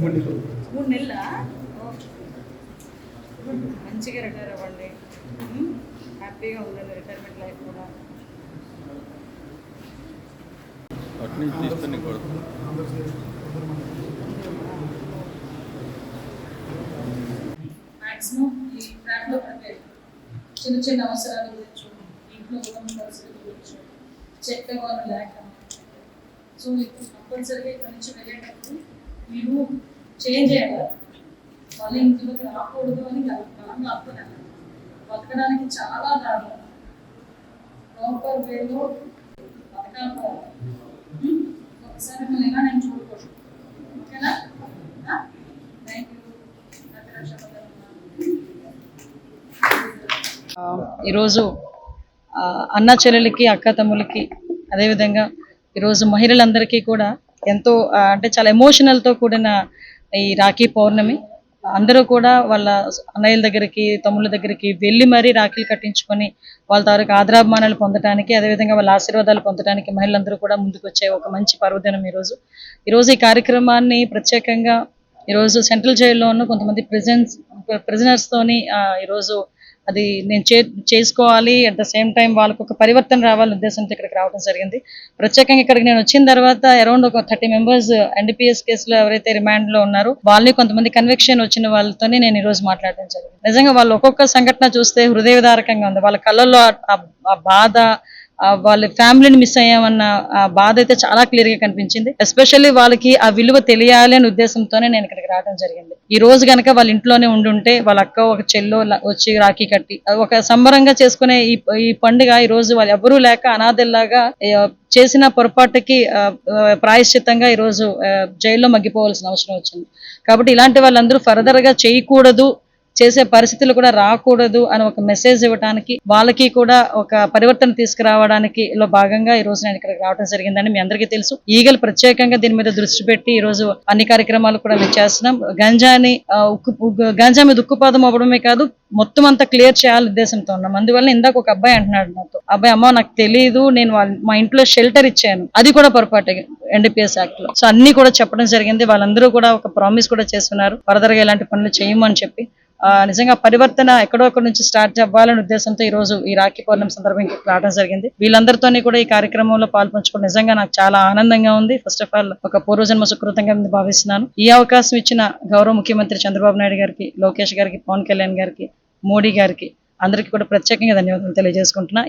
3 నెలలా? మంచిగా రిటైర్ అవ్వండి, హ్యాపీగా ఉండండి రిటైర్మెంట్ లైఫ్ కూడా. మ్యాక్సిమం ఈ ట్రాక్లో పడితే చిన్న చిన్న అవసరాల గురించి, ఇంట్లో కుటుంబ పరిస్థితుల గురించి చెప్పేవాళ్ళు లేక, సో ఇప్పుడు కంపల్సరీగా ఇక్కడ నుంచి వెళ్ళేటప్పుడు మీరు చేంజ్ అయ్యారు. మళ్ళీ ఇంట్లోకి రాకూడదు అని బాగా అర్థం. బతకడానికి చాలా దారుణం. ప్రాపర్ వేలో బతకాలి. ఒకసారి మిమ్మల్ని ఎలా నేను చూడకూడదు. ఓకేనా? Thank you. ఈరోజు అన్న చెల్లెలకి, అక్క తమ్ములకి, అదేవిధంగా ఈరోజు మహిళలందరికీ కూడా ఎంతో అంటే చాలా ఎమోషనల్తో కూడిన ఈ రాఖీ పౌర్ణమి. అందరూ కూడా వాళ్ళ అన్నయ్యల దగ్గరికి, తమ్ముళ్ళ దగ్గరికి వెళ్ళి మరీ రాఖీలు కట్టించుకొని వాళ్ళ తాలూకు ఆదరాభిమానాలు పొందడానికి, అదేవిధంగా వాళ్ళ ఆశీర్వాదాలు పొందడానికి మహిళలందరూ కూడా ముందుకు వచ్చే ఒక మంచి పర్వదినం ఈరోజు ఈ కార్యక్రమాన్ని ప్రత్యేకంగా ఈరోజు సెంట్రల్ జైల్లోనూ కొంతమంది ప్రిజనర్స్తోని ఈరోజు అది నేను చేసుకోవాలి, అట్ ద సేమ్ టైం వాళ్ళకు ఒక పరివర్తన రావాలనే ఉద్దేశంతో ఇక్కడికి రావడం జరిగింది. ప్రత్యేకంగా ఇక్కడికి నేను వచ్చిన తర్వాత అరౌండ్ ఒక 30 మెంబర్స్ NDPS కేసులో ఎవరైతే రిమాండ్లో ఉన్నారో వాళ్ళని, కొంతమంది కన్విక్షన్ వచ్చిన వాళ్ళతోనే నేను ఈరోజు మాట్లాడడం జరిగింది. నిజంగా వాళ్ళు ఒక్కొక్క సంఘటన చూస్తే హృదయవిదారకంగా ఉంది. వాళ్ళ కళ్ళల్లో ఆ బాధ, వాళ్ళ ఫ్యామిలీని మిస్ అయ్యామన్న బాధ అయితే చాలా క్లియర్ గా కనిపించింది. ఎస్పెషల్లీ వాళ్ళకి ఆ విలువ తెలియాలి అనే ఉద్దేశంతోనే నేను ఇక్కడికి రావడం జరిగింది. ఈ రోజు కనుక వాళ్ళ ఇంట్లోనే ఉండుంటే, వాళ్ళ అక్క ఒక చెల్లో వచ్చి రాఖీ కట్టి ఒక సంబరంగా చేసుకునే ఈ పండుగ ఈ రోజు వాళ్ళు ఎవరూ లేక అనాథల్లాగా చేసిన పొరపాటుకి ప్రాయశ్చిత్తంగా ఈరోజు జైల్లో మగ్గిపోవాల్సిన అవసరం వచ్చింది. కాబట్టి ఇలాంటి వాళ్ళందరూ ఫర్దర్ గా చేయకూడదు, చేసే పరిస్థితులు కూడా రాకూడదు అని ఒక మెసేజ్ ఇవ్వడానికి, వాళ్ళకి కూడా ఒక పరివర్తన తీసుకురావడానికి భాగంగా ఈ రోజు నేను ఇక్కడికి రావడం జరిగిందని మీ అందరికీ తెలుసు. ఈగలు ప్రత్యేకంగా దీని మీద దృష్టి పెట్టి ఈ రోజు అన్ని కార్యక్రమాలు కూడా మేము చేస్తున్నాం. గంజా మీద ఉక్కుపాదం అవ్వడమే కాదు, మొత్తం అంతా క్లియర్ చేయాలని ఉద్దేశంతో ఉన్నాం. అందువల్ల ఇందాక ఒక అబ్బాయి అంటున్నాడు నాతో, అబ్బాయి అమ్మ నాకు తెలియదు, నేను మా ఇంట్లో షెల్టర్ ఇచ్చాను, అది కూడా పొరపాటు NDPS యాక్ట్ లో. సో అన్ని కూడా చెప్పడం జరిగింది. వాళ్ళందరూ కూడా ఒక ప్రామిస్ కూడా చేస్తున్నారు, ఫర్దర్ గా ఇలాంటి పనులు చేయమని చెప్పి. నిజంగా పరివర్తన ఎక్కడొక్కడి నుంచి స్టార్ట్ అవ్వాలనే ఉద్దేశంతో ఈ రోజు ఈ రాఖీ పౌర్ణమి సందర్భంగా రావడం జరిగింది. వీళ్ళందరితోని కూడా ఈ కార్యక్రమంలో పాల్పంచుకోవడం నిజంగా నాకు చాలా ఆనందంగా ఉంది. ఫస్ట్ ఆఫ్ ఆల్ ఒక పూర్వజన్మ సుకృతంగా భావిస్తున్నాను. ఈ అవకాశం ఇచ్చిన గౌరవ ముఖ్యమంత్రి చంద్రబాబు నాయుడు గారికి, లోకేష్ గారికి, పవన్ కళ్యాణ్ గారికి, మోడీ గారికి, అందరికీ కూడా ప్రత్యేకంగా ధన్యవాదాలు తెలియజేసుకుంటున్నా.